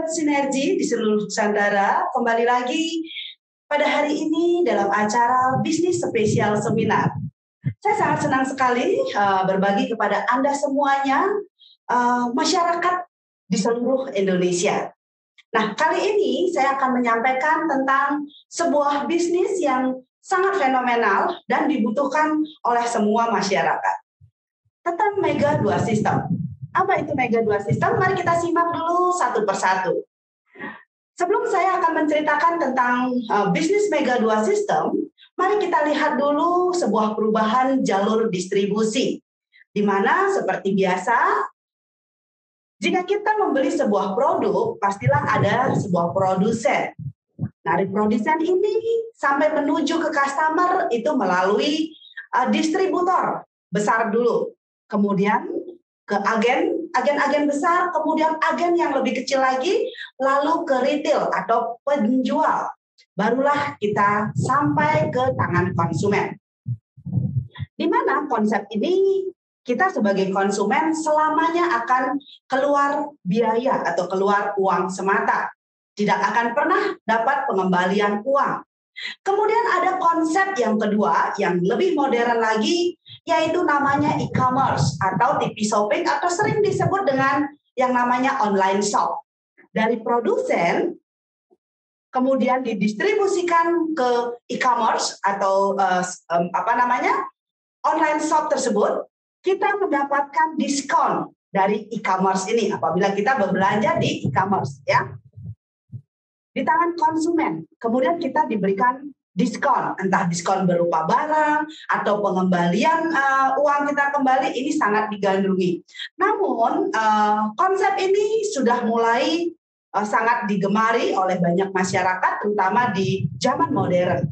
Sobat Sinergi di seluruh Nusantara, kembali lagi pada hari ini dalam acara Bisnis Spesial Seminar. Saya sangat senang sekali berbagi kepada Anda semuanya, masyarakat di seluruh Indonesia. Nah, kali ini saya akan menyampaikan tentang sebuah bisnis yang sangat fenomenal dan dibutuhkan oleh semua masyarakat. Tentang Mega 2 System. Apa itu Mega 2 System? Mari kita simak dulu satu persatu. Sebelum saya akan menceritakan tentang bisnis Mega 2 System, mari kita lihat dulu sebuah perubahan jalur distribusi. Di mana seperti biasa, jika kita membeli sebuah produk, pastilah ada sebuah produsen. Dari produsen ini sampai menuju ke customer itu melalui distributor besar dulu. Kemudian ke agen besar, kemudian agen yang lebih kecil lagi, lalu ke retail atau penjual. Barulah kita sampai ke tangan konsumen. Di mana konsep ini kita sebagai konsumen selamanya akan keluar biaya atau keluar uang semata. Tidak akan pernah dapat pengembalian uang. Kemudian ada konsep yang kedua yang lebih modern lagi, yaitu namanya e-commerce atau TP shopping atau sering disebut dengan yang namanya online shop. Dari produsen kemudian didistribusikan ke e-commerce atau online shop tersebut, kita mendapatkan diskon dari e-commerce ini apabila kita berbelanja di e-commerce, ya. Di tangan konsumen, kemudian kita diberikan diskon, entah diskon berupa barang atau pengembalian uang kita kembali, ini sangat digandrungi. Namun konsep ini sudah mulai sangat digemari oleh banyak masyarakat, terutama di zaman modern.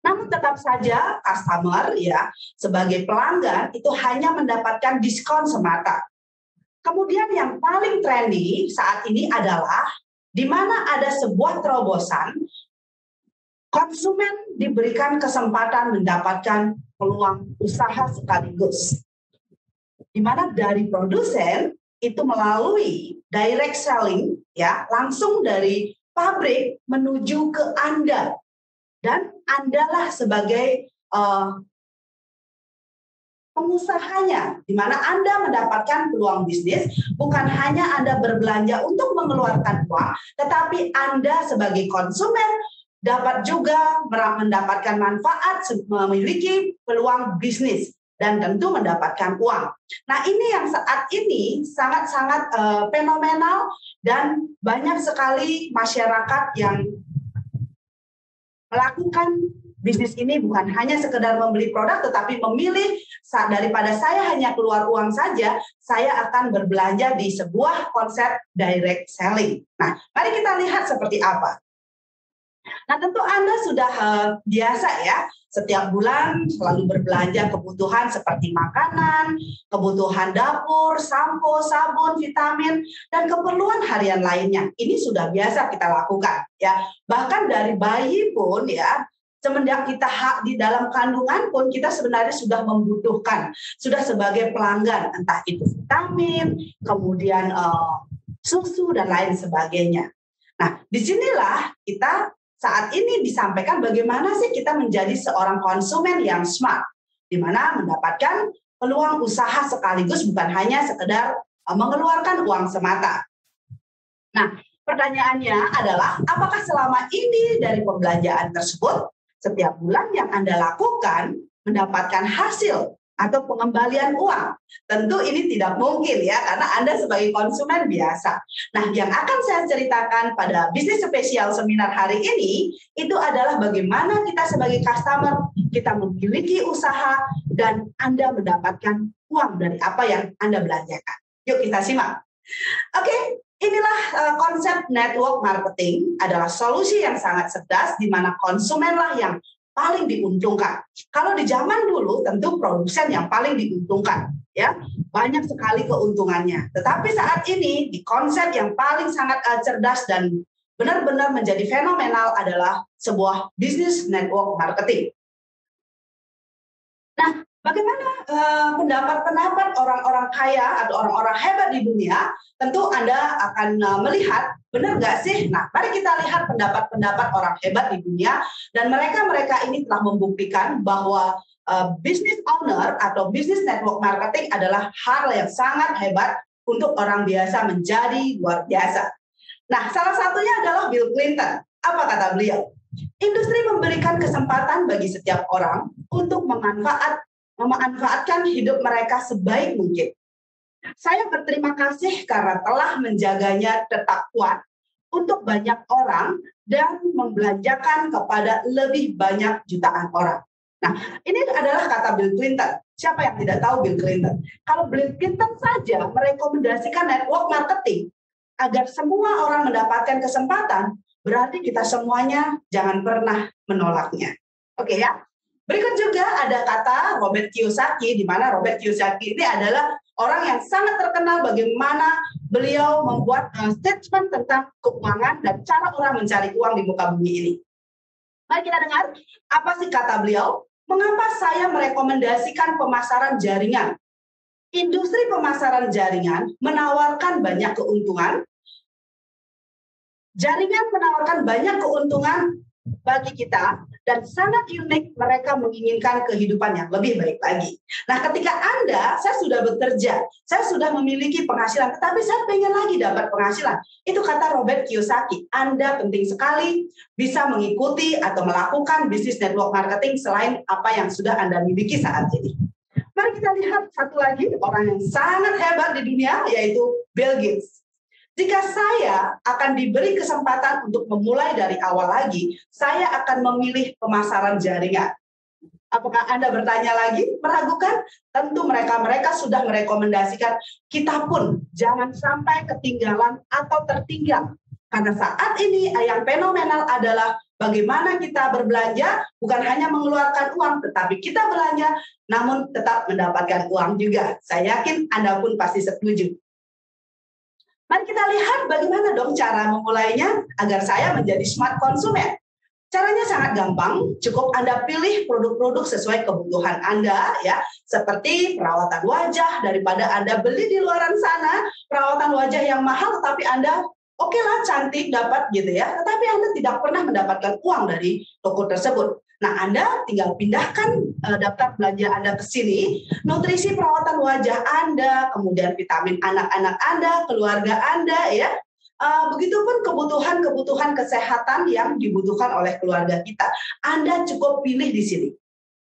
Namun tetap saja customer ya sebagai pelanggan itu hanya mendapatkan diskon semata. Kemudian yang paling trendy saat ini adalah di mana ada sebuah terobosan, konsumen diberikan kesempatan mendapatkan peluang usaha sekaligus. Di mana dari produsen itu melalui direct selling, ya, langsung dari pabrik menuju ke Anda. Dan Andalah sebagai pengusahanya, di mana Anda mendapatkan peluang bisnis, bukan hanya Anda berbelanja untuk mengeluarkan uang, tetapi Anda sebagai konsumen dapat juga mendapatkan manfaat, memiliki peluang bisnis, dan tentu mendapatkan uang. Nah, ini yang saat ini sangat-sangat fenomenal dan banyak sekali masyarakat yang melakukan bisnis ini bukan hanya sekedar membeli produk, tetapi memilih daripada saya hanya keluar uang saja, saya akan berbelanja di sebuah konsep direct selling. Nah, mari kita lihat seperti apa. Nah, tentu Anda sudah biasa ya, setiap bulan selalu berbelanja kebutuhan seperti makanan, kebutuhan dapur, sampo, sabun, vitamin, dan keperluan harian lainnya. Ini sudah biasa kita lakukan ya. Bahkan dari bayi pun ya, semenjak kita di dalam kandungan pun kita sebenarnya sudah membutuhkan, sudah sebagai pelanggan, entah itu vitamin, kemudian susu dan lain sebagainya. Nah, disinilah kita saat ini disampaikan bagaimana sih kita menjadi seorang konsumen yang smart, di mana mendapatkan peluang usaha sekaligus bukan hanya sekedar mengeluarkan uang semata. Nah, pertanyaannya adalah apakah selama ini dari pembelanjaan tersebut setiap bulan yang Anda lakukan mendapatkan hasil atau pengembalian uang? Tentu ini tidak mungkin ya, karena Anda sebagai konsumen biasa. Nah, yang akan saya ceritakan pada bisnis spesial seminar hari ini, itu adalah bagaimana kita sebagai customer, kita memiliki usaha, dan Anda mendapatkan uang dari apa yang Anda belanjakan. Yuk kita simak. Oke. Inilah konsep network marketing adalah solusi yang sangat cerdas di mana konsumenlah yang paling diuntungkan. Kalau di zaman dulu tentu produsen yang paling diuntungkan, ya banyak sekali keuntungannya. Tetapi saat ini di konsep yang paling sangat cerdas dan benar-benar menjadi fenomenal adalah sebuah bisnis network marketing. Nah, Bagaimana pendapat-pendapat orang-orang kaya atau orang-orang hebat di dunia? Tentu Anda akan melihat, benar nggak sih? Nah, mari kita lihat pendapat-pendapat orang hebat di dunia, dan mereka ini telah membuktikan bahwa business owner atau business network marketing adalah hal yang sangat hebat untuk orang biasa menjadi luar biasa. Nah, salah satunya adalah Bill Clinton. Apa kata beliau? Industri memberikan kesempatan bagi setiap orang untuk memanfaatkan hidup mereka sebaik mungkin. Saya berterima kasih karena telah menjaganya tetap kuat untuk banyak orang dan membelanjakan kepada lebih banyak jutaan orang. Nah, ini adalah kata Bill Clinton. Siapa yang tidak tahu Bill Clinton? Kalau Bill Clinton saja merekomendasikan network marketing agar semua orang mendapatkan kesempatan, berarti kita semuanya jangan pernah menolaknya. Oke ya? Berikut juga ada kata Robert Kiyosaki, di mana Robert Kiyosaki ini adalah orang yang sangat terkenal bagaimana beliau membuat statement tentang keuangan dan cara orang mencari uang di muka bumi ini. Mari kita dengar apa sih kata beliau. Mengapa saya merekomendasikan pemasaran jaringan? Industri pemasaran jaringan menawarkan banyak keuntungan. Jaringan menawarkan banyak keuntungan bagi kita, dan sangat unik, mereka menginginkan kehidupan yang lebih baik lagi. Nah, ketika saya sudah bekerja, saya sudah memiliki penghasilan, tetapi saya pengen lagi dapat penghasilan. Itu kata Robert Kiyosaki, Anda penting sekali bisa mengikuti atau melakukan bisnis network marketing selain apa yang sudah Anda miliki saat ini. Mari kita lihat satu lagi, orang yang sangat hebat di dunia, yaitu Bill Gates. Jika saya akan diberi kesempatan untuk memulai dari awal lagi, saya akan memilih pemasaran jaringan. Apakah Anda bertanya lagi, meragukan? Tentu mereka sudah merekomendasikan, kita pun jangan sampai ketinggalan atau tertinggal. Karena saat ini yang fenomenal adalah bagaimana kita berbelanja, bukan hanya mengeluarkan uang, tetapi kita belanja, namun tetap mendapatkan uang juga. Saya yakin Anda pun pasti setuju. Mari kita lihat bagaimana dong cara memulainya agar saya menjadi smart konsumen. Caranya sangat gampang, cukup Anda pilih produk-produk sesuai kebutuhan Anda ya, seperti perawatan wajah daripada Anda beli di luaran sana, perawatan wajah yang mahal tetapi Anda oke lah cantik dapat gitu ya, tetapi Anda tidak pernah mendapatkan uang dari toko tersebut. Nah, Anda tinggal pindahkan daftar belanja Anda ke sini, nutrisi perawatan wajah Anda, kemudian vitamin anak-anak Anda, keluarga Anda ya. Begitupun kebutuhan-kebutuhan kesehatan yang dibutuhkan oleh keluarga kita. Anda cukup pilih di sini.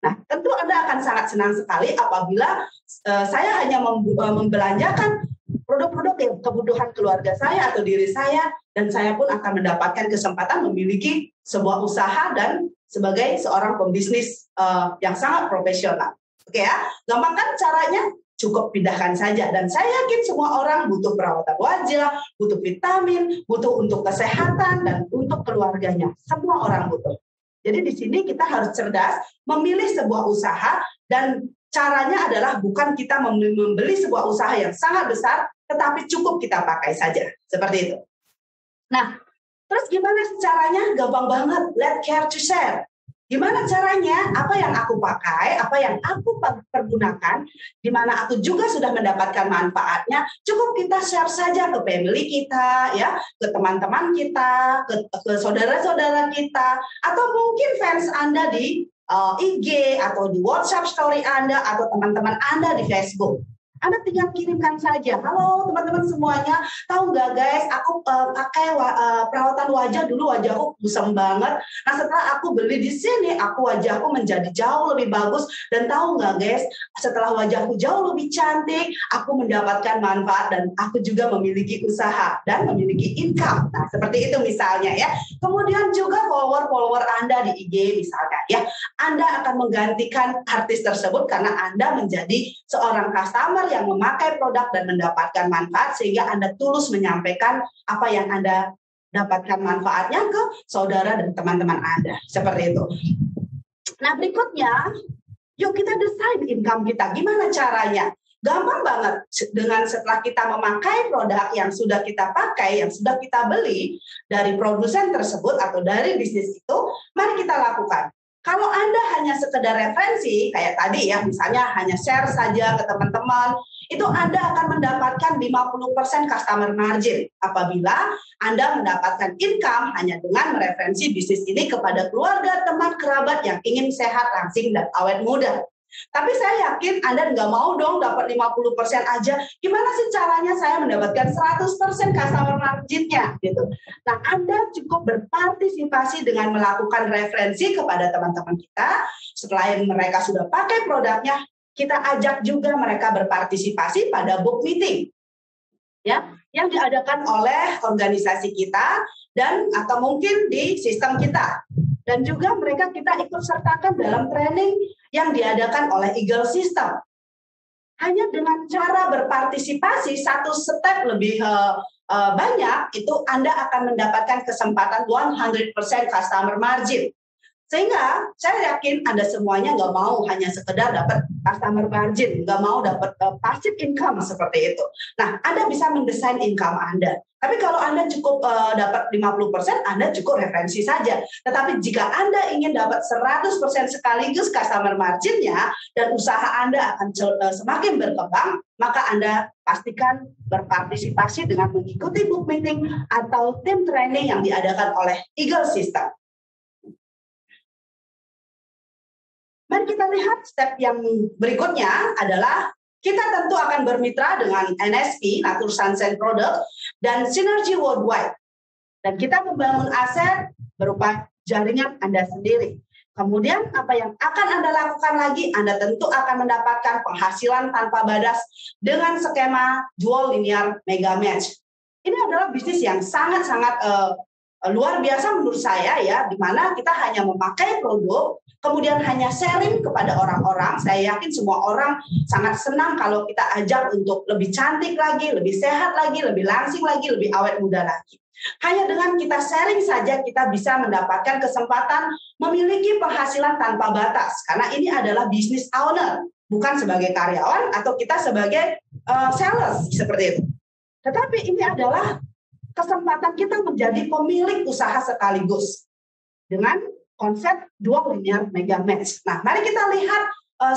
Nah, tentu Anda akan sangat senang sekali apabila saya hanya membelanjakan produk-produk yang kebutuhan keluarga saya atau diri saya, dan saya pun akan mendapatkan kesempatan memiliki sebuah usaha dan sebagai seorang pembisnis yang sangat profesional. Oke ya, gampang kan caranya? Cukup pindahkan saja. Dan saya yakin semua orang butuh perawatan wajah, butuh vitamin, butuh untuk kesehatan, dan untuk keluarganya. Semua orang butuh. Jadi di sini kita harus cerdas, memilih sebuah usaha, dan caranya adalah bukan kita membeli sebuah usaha yang sangat besar, tetapi cukup kita pakai saja. Seperti itu. Nah, terus gimana caranya? Gampang banget. Let care to share. Gimana caranya? Apa yang aku pakai, apa yang aku pergunakan, di mana aku juga sudah mendapatkan manfaatnya, cukup kita share saja ke family kita, ya, ke teman-teman kita, ke saudara-saudara kita, atau mungkin fans Anda di IG atau di WhatsApp story Anda atau teman-teman Anda di Facebook. Anda tinggal kirimkan saja, halo teman-teman semuanya, tahu nggak guys, aku pakai perawatan wajah dulu, wajahku kusam banget. Nah setelah aku beli di sini, wajahku menjadi jauh lebih bagus. Dan tahu nggak guys, setelah wajahku jauh lebih cantik, aku mendapatkan manfaat dan aku juga memiliki usaha dan memiliki income. Nah seperti itu misalnya ya. Kemudian juga follower Anda di IG misalnya ya, Anda akan menggantikan artis tersebut karena Anda menjadi seorang customer yang memakai produk dan mendapatkan manfaat, sehingga Anda tulus menyampaikan apa yang Anda dapatkan manfaatnya ke saudara dan teman-teman Anda. Seperti itu. Nah berikutnya, yuk kita desain income kita. Gimana caranya? Gampang banget. Dengan setelah kita memakai produk yang sudah kita pakai, yang sudah kita beli dari produsen tersebut atau dari bisnis itu, mari kita lakukan. Kalau Anda hanya sekedar referensi, kayak tadi ya, misalnya hanya share saja ke teman-teman, itu Anda akan mendapatkan 50% customer margin apabila Anda mendapatkan income hanya dengan mereferensi bisnis ini kepada keluarga, teman, kerabat yang ingin sehat, langsing, dan awet muda. Tapi saya yakin Anda nggak mau dong dapat 50% aja. Gimana sih caranya saya mendapatkan 100% customer margin-nya gitu. Nah, Anda cukup berpartisipasi dengan melakukan referensi kepada teman-teman kita. Setelah mereka sudah pakai produknya, kita ajak juga mereka berpartisipasi pada book meeting. Ya, yang diadakan oleh organisasi kita dan atau mungkin di sistem kita. Dan juga mereka kita ikut sertakan dalam training yang diadakan oleh Eagle System. Hanya dengan cara berpartisipasi satu step lebih banyak, itu Anda akan mendapatkan kesempatan 100% customer margin. Sehingga saya yakin Anda semuanya nggak mau hanya sekedar dapat customer margin, nggak mau dapat passive income seperti itu. Nah, Anda bisa mendesain income Anda. Tapi kalau Anda cukup dapat 50%, Anda cukup referensi saja. Tetapi jika Anda ingin dapat 100% sekaligus customer margin-nya dan usaha Anda akan semakin berkembang, maka Anda pastikan berpartisipasi dengan mengikuti book meeting atau tim training yang diadakan oleh Eagle System. Mari kita lihat step yang berikutnya adalah kita tentu akan bermitra dengan NSP, Natur Sunshine Product, dan Synergy Worldwide. Dan kita membangun aset berupa jaringan Anda sendiri. Kemudian apa yang akan Anda lakukan lagi? Anda tentu akan mendapatkan penghasilan tanpa batas dengan skema dual linear mega match. Ini adalah bisnis yang sangat-sangat luar biasa menurut saya ya, di mana kita hanya memakai produk, kemudian hanya sharing kepada orang-orang. Saya yakin semua orang sangat senang kalau kita ajak untuk lebih cantik lagi, lebih sehat lagi, lebih langsing lagi, lebih awet muda lagi. Hanya dengan kita sharing saja kita bisa mendapatkan kesempatan memiliki penghasilan tanpa batas. Karena ini adalah business owner, bukan sebagai karyawan atau kita sebagai sales seperti itu. Tetapi ini adalah kesempatan kita menjadi pemilik usaha sekaligus dengan konsep dual linear mega match. Nah, mari kita lihat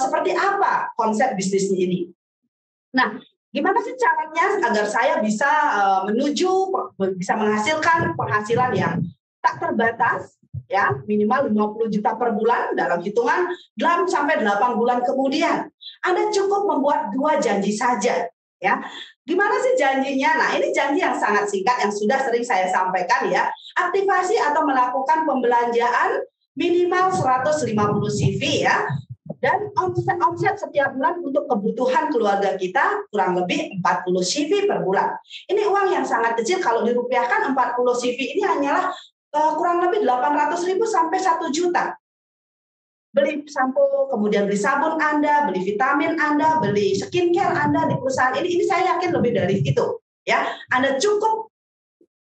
seperti apa konsep bisnis ini. Nah, gimana sih caranya agar saya bisa bisa menghasilkan penghasilan yang tak terbatas, ya, minimal 50 juta per bulan dalam hitungan 6 sampai 8 bulan kemudian. Anda cukup membuat 2 janji saja, ya. Gimana sih janjinya? Nah, ini janji yang sangat singkat yang sudah sering saya sampaikan ya. Aktivasi atau melakukan pembelanjaan minimal 150 CV ya. Dan omset setiap bulan untuk kebutuhan keluarga kita kurang lebih 40 CV per bulan. Ini uang yang sangat kecil, kalau dirupiahkan 40 CV ini hanyalah kurang lebih 800.000 sampai 1 juta. Beli sampo, kemudian beli sabun Anda, beli vitamin Anda, beli skincare Anda di perusahaan ini saya yakin lebih dari itu. Ya, Anda cukup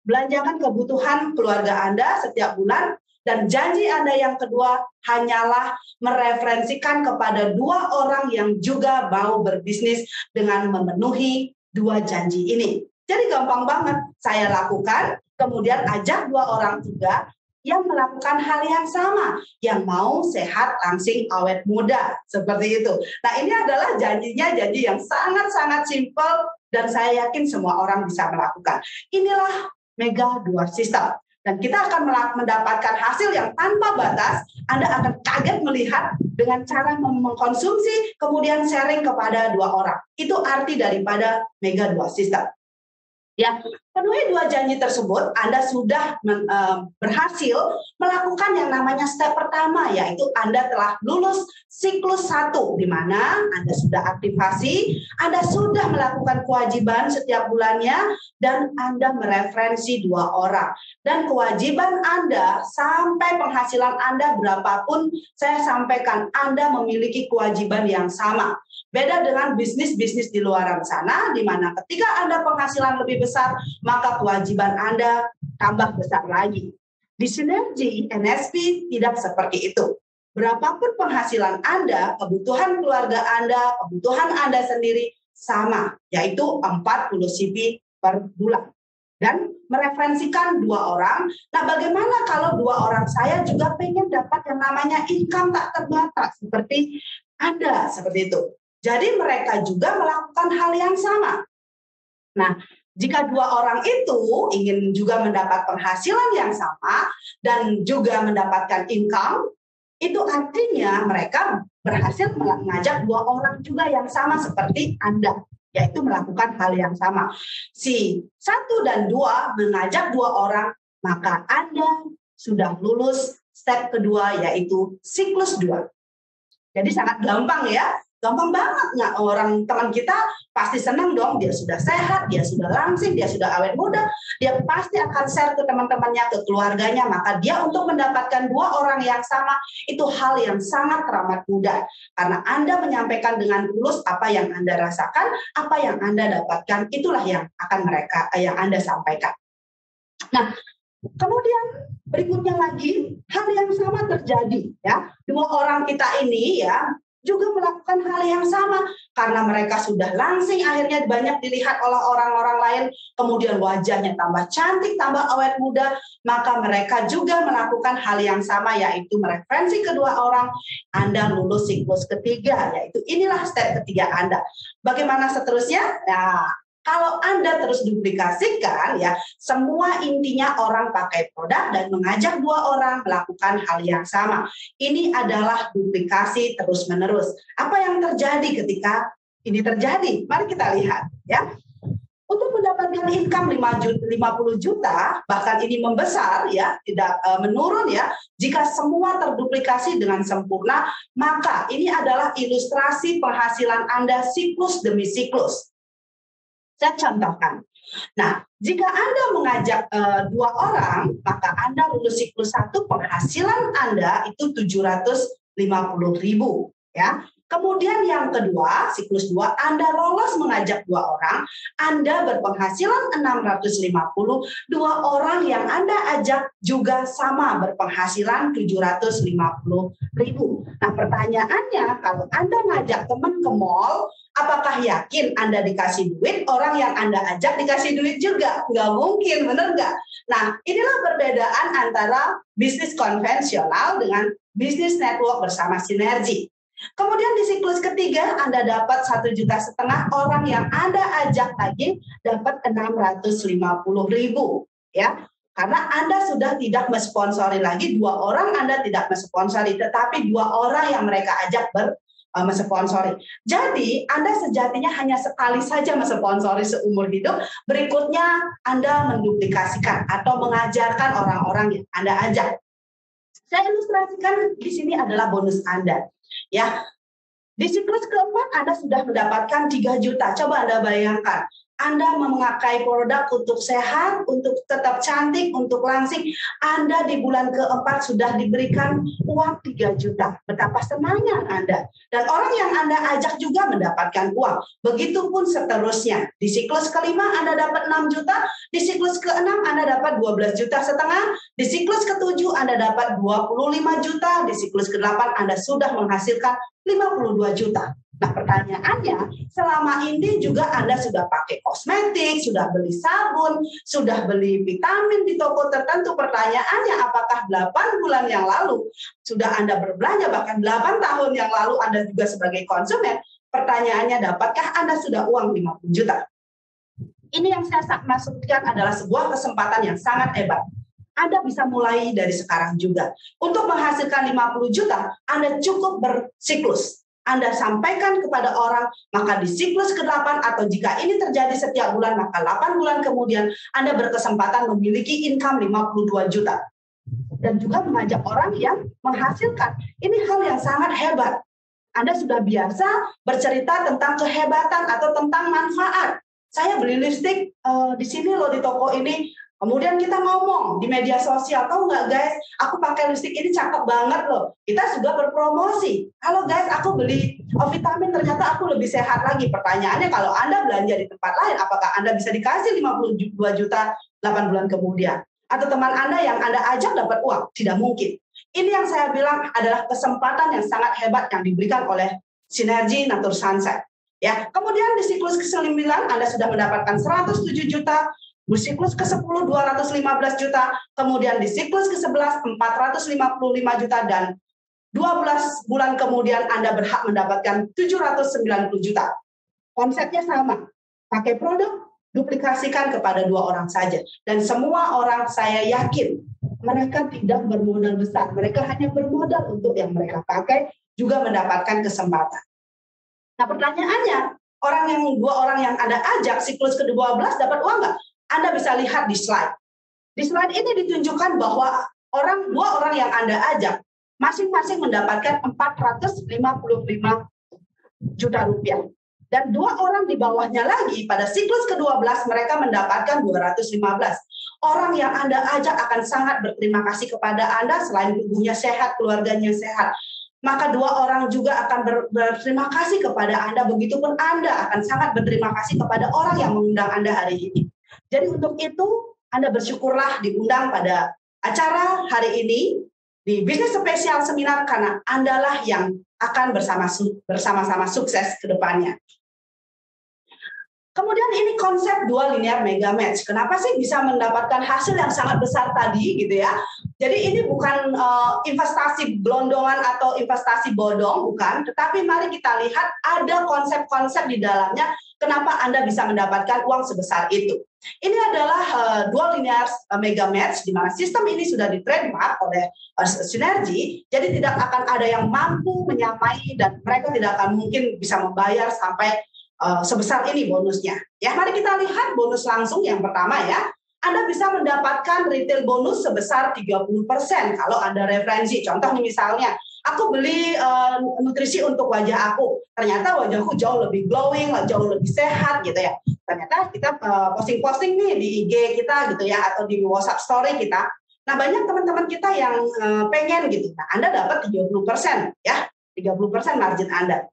belanjakan kebutuhan keluarga Anda setiap bulan, dan janji Anda yang kedua hanyalah mereferensikan kepada 2 orang yang juga mau berbisnis dengan memenuhi 2 janji ini. Jadi gampang banget saya lakukan, kemudian ajak 2 orang juga yang melakukan hal yang sama, yang mau sehat, langsing, awet muda, seperti itu. Nah, ini adalah janjinya, janji yang sangat-sangat simpel, dan saya yakin semua orang bisa melakukan. Inilah Mega 2 System. Dan kita akan mendapatkan hasil yang tanpa batas. Anda akan kaget melihat dengan cara mengkonsumsi, kemudian sharing kepada 2 orang. Itu arti daripada Mega 2 System. Ya, penuhi 2 janji tersebut, Anda sudah berhasil melakukan yang namanya step pertama, yaitu Anda telah lulus siklus 1, di mana Anda sudah aktivasi, Anda sudah melakukan kewajiban setiap bulannya, dan Anda mereferensi 2 orang. Dan kewajiban Anda sampai penghasilan Anda berapapun, saya sampaikan Anda memiliki kewajiban yang sama. Beda dengan bisnis-bisnis di luar sana, di mana ketika Anda penghasilan lebih besar, maka kewajiban Anda tambah besar lagi. Di Synergy NSP tidak seperti itu. Berapapun penghasilan Anda, kebutuhan keluarga Anda, kebutuhan Anda sendiri sama, yaitu 40 CV per bulan. dan mereferensikan 2 orang. Nah, bagaimana kalau 2 orang saya juga pengen dapat yang namanya income tak terbatas seperti Anda, seperti itu. Jadi mereka juga melakukan hal yang sama. Nah, jika 2 orang itu ingin juga mendapat penghasilan yang sama dan juga mendapatkan income, itu artinya mereka berhasil mengajak 2 orang juga yang sama seperti Anda, yaitu melakukan hal yang sama. Si 1 dan 2 mengajak 2 orang, maka Anda sudah lulus step kedua, yaitu siklus 2. Jadi sangat gampang ya, gampang banget. Nah, orang teman kita pasti senang dong, dia sudah sehat, dia sudah langsing, dia sudah awet muda, dia pasti akan share ke teman-temannya, ke keluarganya, maka dia untuk mendapatkan 2 orang yang sama, itu hal yang sangat teramat mudah. Karena Anda menyampaikan dengan tulus apa yang Anda rasakan, apa yang Anda dapatkan, itulah yang akan yang Anda sampaikan. Nah, kemudian berikutnya lagi, hal yang sama terjadi ya. 2 orang kita ini ya juga melakukan hal yang sama karena mereka sudah langsing, akhirnya banyak dilihat oleh orang-orang lain, kemudian wajahnya tambah cantik, tambah awet muda, maka mereka juga melakukan hal yang sama, yaitu mereferensi kedua orang. Anda lulus siklus ketiga, yaitu inilah step ketiga Anda. Bagaimana seterusnya? Nah, kalau Anda terus duplikasikan ya, semua intinya orang pakai produk dan mengajak 2 orang melakukan hal yang sama. Ini adalah duplikasi terus-menerus. Apa yang terjadi ketika ini terjadi? Mari kita lihat ya. Untuk mendapatkan income 50 juta, bahkan ini membesar ya, tidak menurun ya. Jika semua terduplikasi dengan sempurna, maka ini adalah ilustrasi penghasilan Anda siklus demi siklus. Saya contohkan. Nah, jika Anda mengajak 2 orang, maka Anda lulus siklus 1, penghasilan Anda itu 750.000 ya. Kemudian yang kedua, siklus 2, Anda lolos mengajak 2 orang, Anda berpenghasilan 650, 2 orang yang Anda ajak juga sama berpenghasilan 750.000. Nah, pertanyaannya, kalau Anda ngajak teman ke mall, apakah yakin Anda dikasih duit, orang yang Anda ajak dikasih duit juga? Nggak mungkin, benar nggak? Nah, inilah perbedaan antara bisnis konvensional dengan bisnis network bersama sinergi. Kemudian di siklus ketiga, Anda dapat 1,5 juta, orang yang Anda ajak lagi dapat 650.000. Ya, karena Anda sudah tidak mensponsori lagi 2 orang, Anda tidak mensponsori, tetapi 2 orang yang mereka ajak mensponsori. Jadi Anda sejatinya hanya sekali saja mensponsori seumur hidup. Berikutnya Anda menduplikasikan atau mengajarkan orang-orang yang Anda ajak. Saya ilustrasikan di sini adalah bonus Anda. Ya, di siklus keempat Anda sudah mendapatkan 3 juta. Coba Anda bayangkan, Anda memakai produk untuk sehat, untuk tetap cantik, untuk langsing. Anda di bulan keempat sudah diberikan uang 3 juta. Betapa senangnya Anda. Dan orang yang Anda ajak juga mendapatkan uang. Begitupun seterusnya. Di siklus kelima Anda dapat 6 juta. Di siklus keenam Anda dapat 12,5 juta. Di siklus ketujuh Anda dapat 25 juta. Di siklus ke-8 Anda sudah menghasilkan 52 juta. Nah, pertanyaannya, selama ini juga Anda sudah pakai kosmetik, sudah beli sabun, sudah beli vitamin di toko tertentu. Pertanyaannya, apakah 8 bulan yang lalu sudah Anda berbelanja, bahkan 8 tahun yang lalu Anda juga sebagai konsumen? Pertanyaannya, dapatkah Anda sudah uang 50 juta? Ini yang saya maksudkan adalah sebuah kesempatan yang sangat hebat. Anda bisa mulai dari sekarang juga. Untuk menghasilkan 50 juta, Anda cukup bersiklus. Anda sampaikan kepada orang, maka di siklus ke-8 atau jika ini terjadi setiap bulan, maka 8 bulan kemudian Anda berkesempatan memiliki income 52 juta. Dan juga mengajak orang yang menghasilkan. Ini hal yang sangat hebat. Anda sudah biasa bercerita tentang kehebatan atau tentang manfaat. Saya beli lipstik di sini loh, di toko ini. Kemudian kita ngomong di media sosial, tahu nggak guys, aku pakai lipstik ini cakep banget loh. Kita juga berpromosi. Halo guys, aku beli vitamin, ternyata aku lebih sehat lagi. Pertanyaannya, kalau Anda belanja di tempat lain, apakah Anda bisa dikasih 52 juta 8 bulan kemudian? Atau teman Anda yang Anda ajak dapat uang? Tidak mungkin. Ini yang saya bilang adalah kesempatan yang sangat hebat yang diberikan oleh Sinergi Natur Sunset. Ya, kemudian di siklus ke-9 Anda sudah mendapatkan 107 juta. di siklus ke-10 215 juta, kemudian di siklus ke-11 455 juta, dan 12 bulan kemudian Anda berhak mendapatkan 790 juta. Konsepnya sama, pakai produk, duplikasikan kepada 2 orang saja. Dan semua orang saya yakin mereka tidak bermodal besar, mereka hanya bermodal untuk yang mereka pakai, juga mendapatkan kesempatan. Nah pertanyaannya, dua orang yang Anda ajak siklus ke-12 dapat uang nggak? Anda bisa lihat di slide. Di slide ini ditunjukkan bahwa dua orang yang Anda ajak masing-masing mendapatkan 455 juta rupiah. Dan 2 orang di bawahnya lagi pada siklus ke-12 mereka mendapatkan 215. Orang yang Anda ajak akan sangat berterima kasih kepada Anda selain tubuhnya sehat, keluarganya sehat. Maka 2 orang juga akan berterima kasih kepada Anda. Begitupun Anda akan sangat berterima kasih kepada orang yang mengundang Anda hari ini. Jadi untuk itu Anda bersyukurlah diundang pada acara hari ini di Bisnis Spesial Seminar, karena Andalah yang akan bersama-sama sukses ke depannya. Kemudian ini konsep 2 linear mega match. Kenapa sih bisa mendapatkan hasil yang sangat besar tadi gitu ya? Jadi ini bukan investasi gelondongan atau investasi bodong, bukan. Tetapi mari kita lihat ada konsep-konsep di dalamnya kenapa Anda bisa mendapatkan uang sebesar itu. Ini adalah 2 linear mega match di mana sistem ini sudah di-trademark oleh Sinergi. Jadi tidak akan ada yang mampu menyamai dan mereka tidak akan mungkin bisa membayar sampai sebesar ini bonusnya. Ya, mari kita lihat bonus langsung yang pertama ya. Anda bisa mendapatkan retail bonus sebesar 30% kalau Anda referensi. Contoh nih misalnya, aku beli nutrisi untuk wajah aku. Ternyata wajahku jauh lebih glowing, jauh lebih sehat gitu ya. Ternyata kita posting-posting nih di IG kita gitu ya, atau di WhatsApp story kita. Nah, banyak teman-teman kita yang pengen gitu. Nah, Anda dapat 30% ya, 30% margin Anda.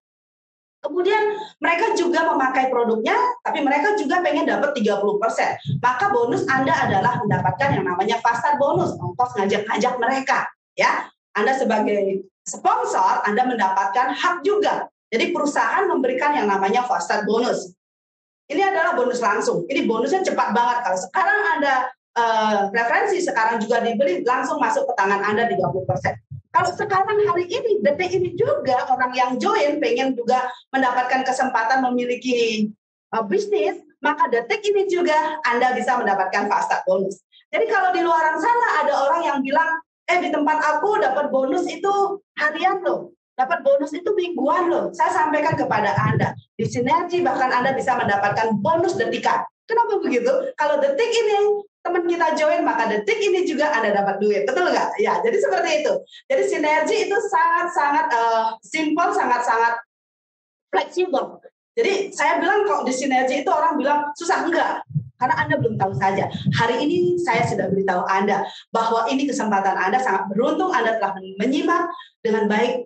Kemudian mereka juga memakai produknya, tapi mereka juga pengen dapat 30%. Maka bonus Anda adalah mendapatkan yang namanya fast start bonus, ongkos ngajak-ngajak mereka. Ya, Anda sebagai sponsor, Anda mendapatkan hak juga. Jadi perusahaan memberikan yang namanya fast start bonus. Ini adalah bonus langsung. Ini bonusnya cepat banget. Kalau sekarang Anda referensi, sekarang juga dibeli, langsung masuk ke tangan Anda 30%. Kalau sekarang hari ini, detik ini juga orang yang join pengen juga mendapatkan kesempatan memiliki bisnis, maka detik ini juga Anda bisa mendapatkan fast start bonus. Jadi kalau di luar sana ada orang yang bilang, di tempat aku dapat bonus itu harian loh, dapat bonus itu mingguan loh. Saya sampaikan kepada Anda, di Sinergi bahkan Anda bisa mendapatkan bonus detikan. Kenapa begitu? Kalau detik ini teman kita join, maka detik ini juga Anda dapat duit. Betul nggak? Ya, jadi seperti itu. Jadi Sinergi itu sangat-sangat simple, sangat-sangat fleksibel. Jadi saya bilang kok di Sinergi itu orang bilang susah, enggak. Karena Anda belum tahu saja. Hari ini saya sudah beritahu Anda bahwa ini kesempatan Anda, sangat beruntung Anda telah menyimak dengan baik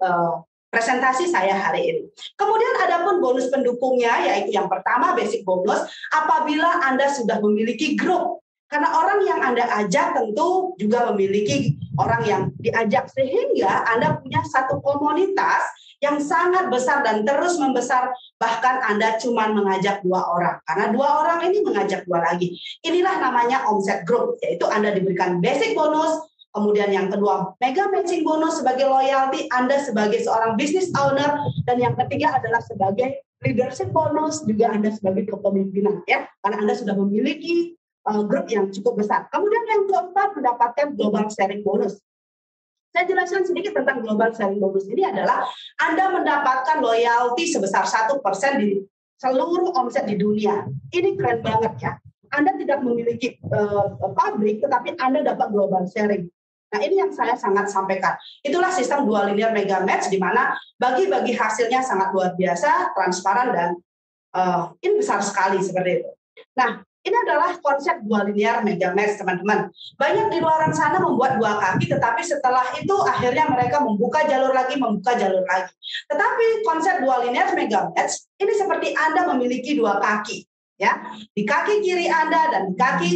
presentasi saya hari ini. Kemudian ada pun bonus pendukungnya, yaitu yang pertama basic bonus apabila Anda sudah memiliki grup. Karena orang yang Anda ajak tentu juga memiliki orang yang diajak, sehingga Anda punya satu komunitas yang sangat besar dan terus membesar, bahkan Anda cuma mengajak 2 orang. Karena 2 orang ini mengajak 2 lagi. Inilah namanya omset group, yaitu Anda diberikan basic bonus, kemudian yang kedua mega matching bonus sebagai loyalty Anda sebagai seorang business owner, dan yang ketiga adalah sebagai leadership bonus, juga Anda sebagai kepemimpinan ya, karena Anda sudah memiliki grup yang cukup besar. Kemudian yang keempat mendapatkan global sharing bonus. Saya jelaskan sedikit tentang global sharing bonus. Ini adalah Anda mendapatkan loyalty sebesar 1% di seluruh omset di dunia. Ini keren banget ya. Anda tidak memiliki pabrik, tetapi Anda dapat global sharing. Nah, ini yang saya sangat sampaikan. Itulah sistem 2 linear mega match, di mana bagi-bagi hasilnya sangat luar biasa, transparan, dan ini besar sekali seperti itu. Nah, ini adalah konsep 2 linear mega match, teman-teman. Banyak di luar sana membuat 2 kaki, tetapi setelah itu akhirnya mereka membuka jalur lagi. Tetapi konsep 2 linear mega match ini seperti Anda memiliki 2 kaki, ya, di kaki kiri Anda dan di kaki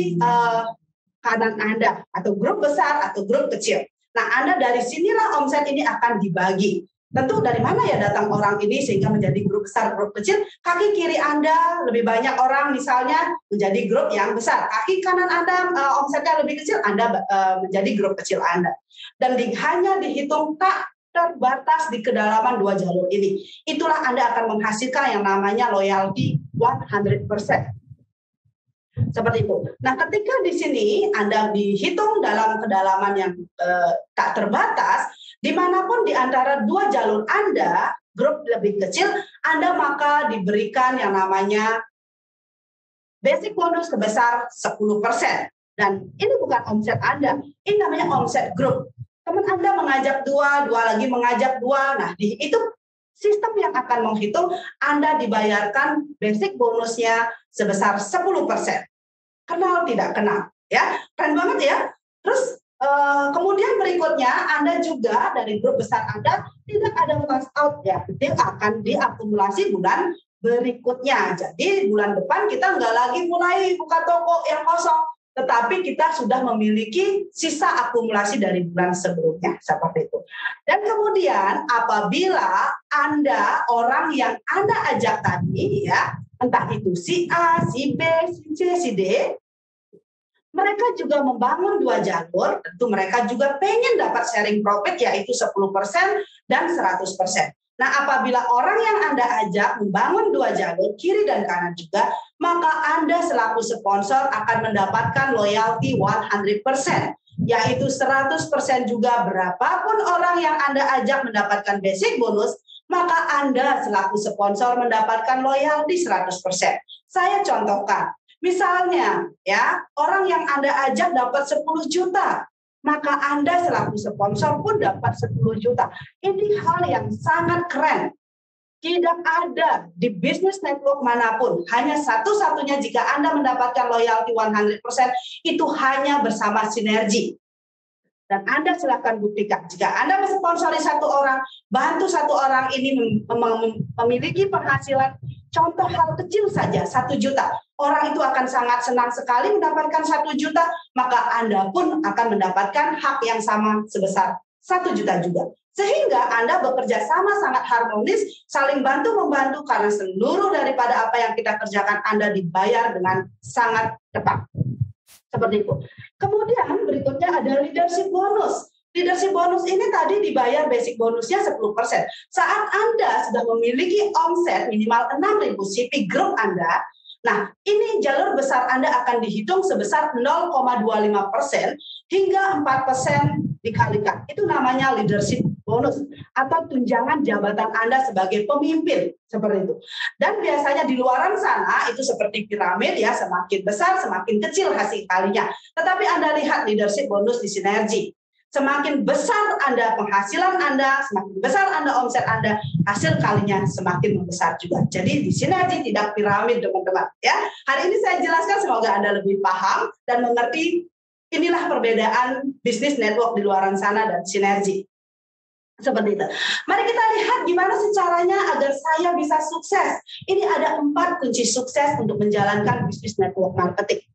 kanan Anda, atau grup besar atau grup kecil. Nah, Anda dari sinilah omset ini akan dibagi. Tentu dari mana ya datang orang ini sehingga menjadi grup besar, grup kecil. Kaki kiri Anda lebih banyak orang misalnya menjadi grup yang besar. Kaki kanan Anda omsetnya lebih kecil, Anda menjadi grup kecil Anda. Dan hanya dihitung tak terbatas di kedalaman 2 jalur ini. Itulah Anda akan menghasilkan yang namanya loyalty 100%. Seperti itu. Nah, ketika di sini Anda dihitung dalam kedalaman yang tak terbatas, dimanapun di antara 2 jalur Anda, grup lebih kecil, Anda maka diberikan yang namanya basic bonus sebesar 10%. Dan ini bukan omset Anda, ini namanya omset grup. Teman Anda mengajak 2 lagi mengajak 2, nah itu sistem yang akan menghitung Anda dibayarkan basic bonusnya sebesar 10%. Kenal tidak kenal, ya, keren banget ya. Terus kemudian berikutnya Anda juga dari grup besar Anda tidak ada cash out ya, itu akan diakumulasi bulan berikutnya. Jadi bulan depan kita nggak lagi mulai buka toko yang kosong, tetapi kita sudah memiliki sisa akumulasi dari bulan sebelumnya, seperti itu. Dan kemudian apabila Anda, orang yang Anda ajak tadi ya, entah itu si A, si B, si C, si D, mereka juga membangun 2 jalur, tentu mereka juga pengen dapat sharing profit yaitu 10% dan 100%. Nah, apabila orang yang Anda ajak membangun 2 jalur, kiri dan kanan juga, maka Anda selaku sponsor akan mendapatkan loyalty 100%, yaitu 100% juga berapapun orang yang Anda ajak mendapatkan basic bonus, maka Anda selaku sponsor mendapatkan loyalty 100%. Saya contohkan, misalnya ya, orang yang Anda ajak dapat 10 juta, maka Anda selaku sponsor pun dapat 10 juta. Ini hal yang sangat keren. Tidak ada di bisnis network manapun, hanya satu-satunya jika Anda mendapatkan loyalty 100%, itu hanya bersama sinergi. Dan Anda silakan buktikan. Jika Anda mensponsori 1 orang, bantu 1 orang ini memiliki penghasilan, contoh hal kecil saja, 1 juta. Orang itu akan sangat senang sekali mendapatkan 1 juta, maka Anda pun akan mendapatkan hak yang sama sebesar 1 juta juga. Sehingga Anda bekerja sama sangat harmonis, saling bantu-membantu karena seluruh daripada apa yang kita kerjakan Anda dibayar dengan sangat tepat. Seperti itu. Kemudian berikutnya ada leadership bonus. Leadership bonus ini tadi dibayar basic bonusnya 10%. Saat Anda sudah memiliki omset minimal 6.000 CP grup Anda, nah ini jalur besar Anda akan dihitung sebesar 0,25% hingga 4% dikalikan. Itu namanya leadership bonus atau tunjangan jabatan Anda sebagai pemimpin, seperti itu. Dan biasanya di luaran sana itu seperti piramid ya, semakin besar semakin kecil hasil kalinya. Tetapi Anda lihat leadership bonus di sinergi. Semakin besar Anda penghasilan Anda, semakin besar Anda omset Anda, hasil kalinya semakin membesar juga. Jadi di sinergi tidak piramid, teman-teman. Ya, hari ini saya jelaskan semoga Anda lebih paham dan mengerti inilah perbedaan bisnis network di luaran sana dan sinergi. Seperti itu. Mari kita lihat gimana sih caranya agar saya bisa sukses. Ini ada 4 kunci sukses untuk menjalankan bisnis network marketing.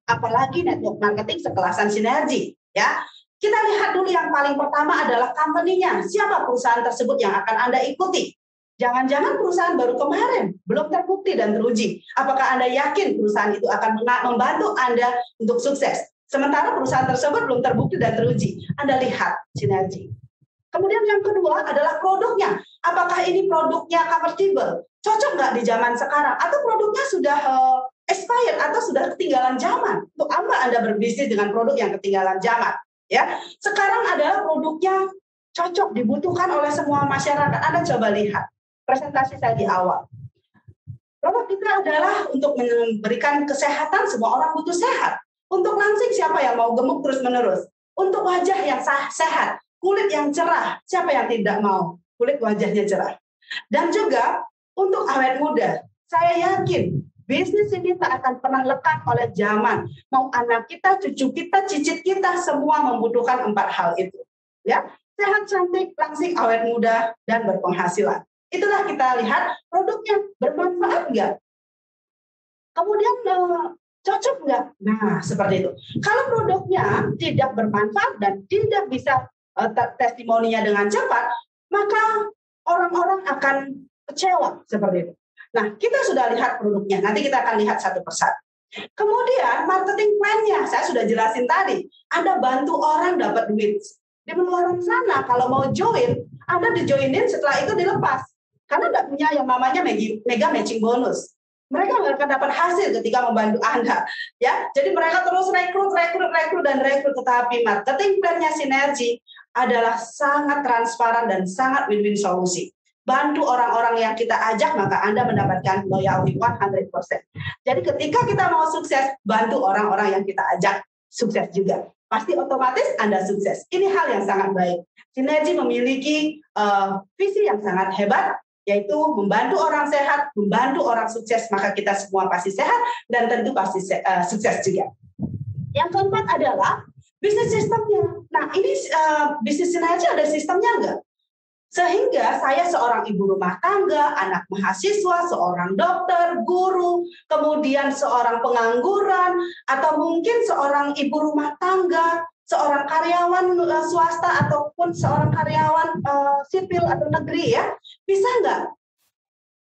Apalagi network marketing sekelasan sinergi, ya. Kita lihat dulu yang paling pertama adalah company-nya. Siapa perusahaan tersebut yang akan Anda ikuti? Jangan-jangan perusahaan baru kemarin, belum terbukti dan teruji. Apakah Anda yakin perusahaan itu akan membantu Anda untuk sukses? Sementara perusahaan tersebut belum terbukti dan teruji. Anda lihat sinergi. Kemudian yang kedua adalah produknya. Apakah ini produknya convertible? Cocok nggak di zaman sekarang? Atau produknya sudah expired atau sudah ketinggalan zaman? Untuk apa Anda berbisnis dengan produk yang ketinggalan zaman? Ya, sekarang adalah produknya cocok, dibutuhkan oleh semua masyarakat. Anda coba lihat presentasi saya di awal. Produk kita adalah untuk memberikan kesehatan, semua orang butuh sehat. Untuk langsing, siapa yang mau gemuk terus-menerus? Untuk wajah yang sehat, kulit yang cerah, siapa yang tidak mau kulit wajahnya cerah? Dan juga untuk awet muda, saya yakin bisnis ini tak akan pernah lekang oleh zaman. Mau anak kita, cucu kita, cicit kita, semua membutuhkan 4 hal itu. Ya, sehat, cantik, langsing, awet muda, dan berpenghasilan. Itulah kita lihat produknya bermanfaat nggak? Kemudian cocok nggak? Nah, seperti itu. Kalau produknya tidak bermanfaat dan tidak bisa testimoninya dengan cepat, maka orang-orang akan kecewa seperti itu. Nah, kita sudah lihat produknya, nanti kita akan lihat satu persatu. Kemudian marketing plan-nya, saya sudah jelasin tadi, Anda bantu orang dapat duit. Di luar sana, kalau mau join, Anda dijoinin, setelah itu dilepas. Karena tidak punya yang namanya mega matching bonus. Mereka nggak akan dapat hasil ketika membantu Anda. Ya, jadi mereka terus rekrut. Tetapi marketing plan-nya Sinergi adalah sangat transparan dan sangat win-win solusi. Bantu orang-orang yang kita ajak, maka Anda mendapatkan loyalty 100%. Jadi ketika kita mau sukses, bantu orang-orang yang kita ajak sukses juga. Pasti otomatis Anda sukses. Ini hal yang sangat baik. Sinergi memiliki visi yang sangat hebat, yaitu membantu orang sehat, membantu orang sukses, maka kita semua pasti sehat dan tentu pasti sukses juga. Yang keempat adalah bisnis sistemnya. Nah, ini bisnis Sinergi ada sistemnya enggak? Sehingga saya seorang ibu rumah tangga, anak mahasiswa, seorang dokter, guru, kemudian seorang pengangguran, atau mungkin seorang ibu rumah tangga, seorang karyawan swasta, ataupun seorang karyawan sipil atau negeri ya, bisa nggak?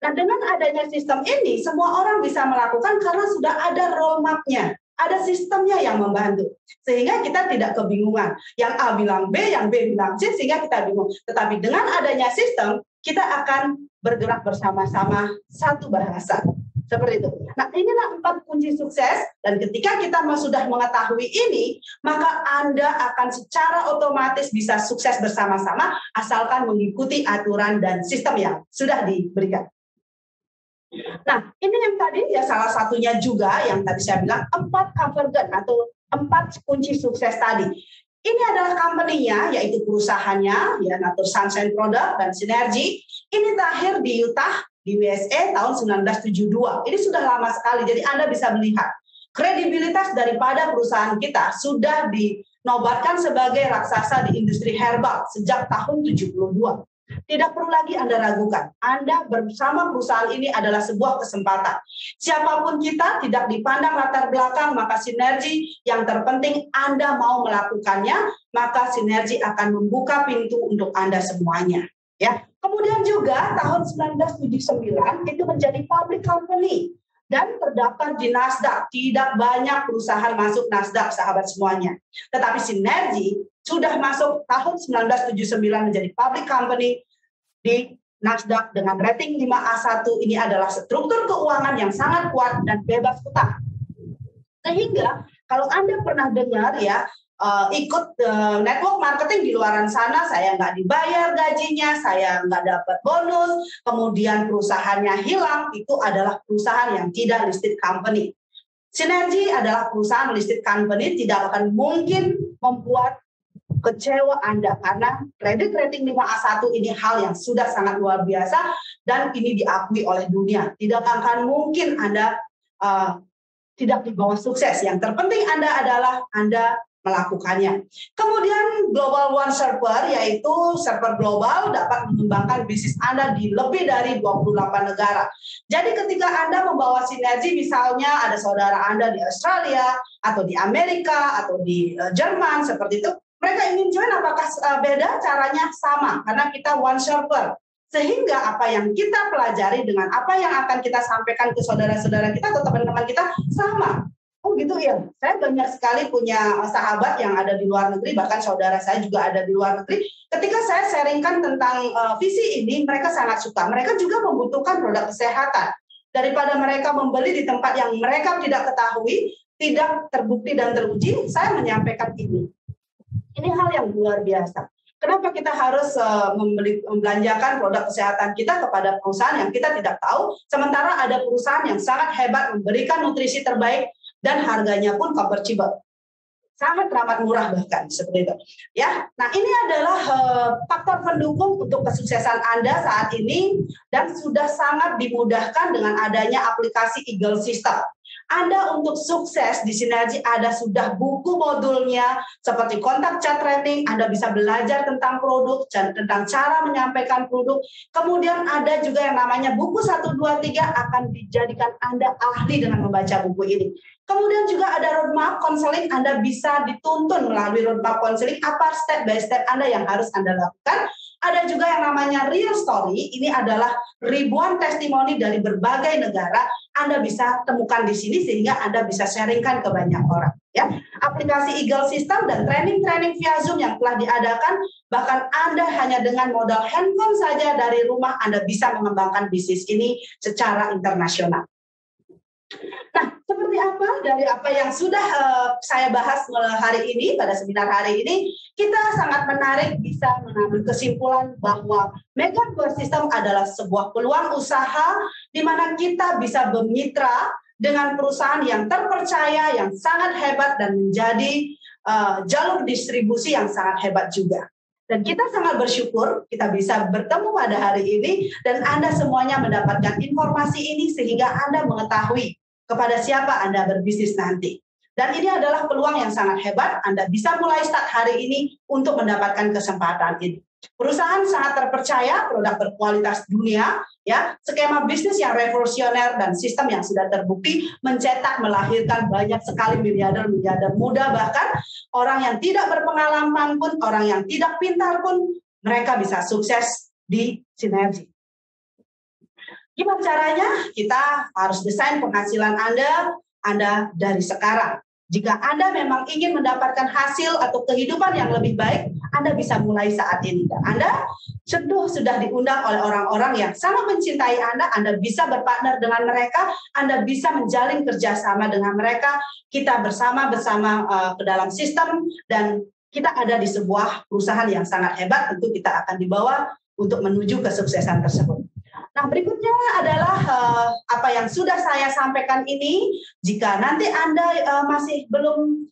Nah, dengan adanya sistem ini, semua orang bisa melakukan karena sudah ada roadmap-nya. Ada sistemnya yang membantu. Sehingga kita tidak kebingungan. Yang A bilang B, yang B bilang C, sehingga kita bingung. Tetapi dengan adanya sistem, kita akan bergerak bersama-sama satu bahasa. Seperti itu. Nah, inilah 4 kunci sukses. Dan ketika kita sudah mengetahui ini, maka Anda akan secara otomatis bisa sukses bersama-sama, asalkan mengikuti aturan dan sistem yang sudah diberikan. Nah, ini yang tadi ya salah satunya juga yang tadi saya bilang 4 convergent atau 4 kunci sukses tadi. Ini adalah company-nya, yaitu perusahaannya, ya, Natur Sunshine Product dan Sinergi. Ini terakhir di Utah, di USA tahun 1972. Ini sudah lama sekali, jadi Anda bisa melihat kredibilitas daripada perusahaan kita sudah dinobatkan sebagai raksasa di industri herbal sejak tahun 72. Tidak perlu lagi Anda ragukan. Anda bersama perusahaan ini adalah sebuah kesempatan. Siapapun kita, tidak dipandang latar belakang, maka Sinergi yang terpenting Anda mau melakukannya, maka Sinergi akan membuka pintu untuk Anda semuanya. Ya. Kemudian juga tahun 1979 itu menjadi public company dan terdaftar di Nasdaq. Tidak banyak perusahaan masuk Nasdaq, sahabat semuanya. Tetapi Sinergi sudah masuk tahun 1979 menjadi public company di Nasdaq dengan rating 5A1. Ini adalah struktur keuangan yang sangat kuat dan bebas utang. Sehingga kalau Anda pernah dengar ya, ikut network marketing di luaran sana, saya nggak dibayar gajinya, saya nggak dapat bonus, kemudian perusahaannya hilang, itu adalah perusahaan yang tidak listed company. Sinergi adalah perusahaan listed company, tidak akan mungkin membuat kecewa Anda karena kredit rating 5A1 ini hal yang sudah sangat luar biasa dan ini diakui oleh dunia. Tidak akan mungkin Anda tidak di bawah sukses. Yang terpenting Anda adalah Anda melakukannya. Kemudian Global One Server, yaitu server global dapat mengembangkan bisnis Anda di lebih dari 28 negara. Jadi ketika Anda membawa Sinergi, misalnya ada saudara Anda di Australia, atau di Amerika, atau di Jerman, seperti itu, mereka ingin join, apakah beda? Caranya sama, karena kita one server. Sehingga apa yang kita pelajari dengan apa yang akan kita sampaikan ke saudara-saudara kita atau teman-teman kita sama. Oh gitu ya, saya banyak sekali punya sahabat yang ada di luar negeri, bahkan saudara saya juga ada di luar negeri. Ketika saya sharingkan tentang visi ini, mereka sangat suka. Mereka juga membutuhkan produk kesehatan. Daripada mereka membeli di tempat yang mereka tidak ketahui, tidak terbukti dan teruji, saya menyampaikan ini. Ini hal yang luar biasa. Kenapa kita harus membelanjakan produk kesehatan kita kepada perusahaan yang kita tidak tahu, sementara ada perusahaan yang sangat hebat memberikan nutrisi terbaik dan harganya pun comparable. Sangat ramah murah bahkan seperti itu. Ya, nah ini adalah faktor pendukung untuk kesuksesan Anda saat ini dan sudah sangat dimudahkan dengan adanya aplikasi Eagle System. Anda untuk sukses di Sinergi ada sudah buku modulnya seperti kontak chat training, Anda bisa belajar tentang produk, tentang cara menyampaikan produk. Kemudian ada juga yang namanya buku 1, 2, 3 akan dijadikan Anda ahli dengan membaca buku ini. Kemudian juga ada roadmap konseling, Anda bisa dituntun melalui roadmap konseling apa step by step Anda yang harus Anda lakukan. Ada juga yang namanya real story, ini adalah ribuan testimoni dari berbagai negara. Anda bisa temukan di sini sehingga Anda bisa sharingkan ke banyak orang. Ya, aplikasi Eagle System dan training-training via Zoom yang telah diadakan, bahkan Anda hanya dengan modal handphone saja dari rumah Anda bisa mengembangkan bisnis ini secara internasional. Nah, seperti apa dari apa yang sudah saya bahas hari ini, pada seminar hari ini, kita sangat menarik bisa mengambil kesimpulan bahwa Mega 2 System adalah sebuah peluang usaha di mana kita bisa bermitra dengan perusahaan yang terpercaya, yang sangat hebat, dan menjadi jalur distribusi yang sangat hebat juga. Dan kita sangat bersyukur kita bisa bertemu pada hari ini, dan Anda semuanya mendapatkan informasi ini sehingga Anda mengetahui kepada siapa Anda berbisnis nanti. Dan ini adalah peluang yang sangat hebat, Anda bisa mulai start hari ini untuk mendapatkan kesempatan ini. Perusahaan sangat terpercaya, produk berkualitas dunia, ya, skema bisnis yang revolusioner dan sistem yang sudah terbukti mencetak, melahirkan banyak sekali miliarder-miliarder muda, bahkan orang yang tidak berpengalaman pun, orang yang tidak pintar pun, mereka bisa sukses di sinergi. Gimana caranya? Kita harus desain penghasilan Anda dari sekarang. Jika Anda memang ingin mendapatkan hasil atau kehidupan yang lebih baik, Anda bisa mulai saat ini. Dan Anda sudah diundang oleh orang-orang yang sangat mencintai Anda bisa berpartner dengan mereka, Anda bisa menjalin kerjasama dengan mereka, kita bersama ke dalam sistem, dan kita ada di sebuah perusahaan yang sangat hebat, tentu kita akan dibawa untuk menuju kesuksesan tersebut. Nah, berikutnya adalah apa yang sudah saya sampaikan ini. Jika nanti Anda masih belum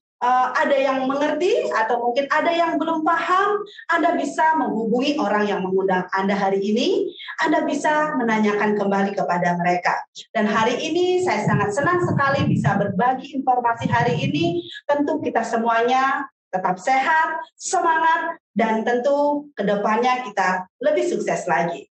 ada yang mengerti atau mungkin ada yang belum paham, Anda bisa menghubungi orang yang mengundang Anda hari ini. Anda bisa menanyakan kembali kepada mereka. Dan hari ini saya sangat senang sekali bisa berbagi informasi hari ini. Tentu kita semuanya tetap sehat, semangat, dan tentu kedepannya kita lebih sukses lagi.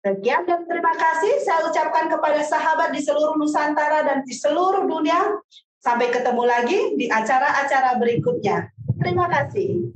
Sekian dan terima kasih saya ucapkan kepada sahabat di seluruh Nusantara dan di seluruh dunia. Sampai ketemu lagi di acara-acara berikutnya. Terima kasih.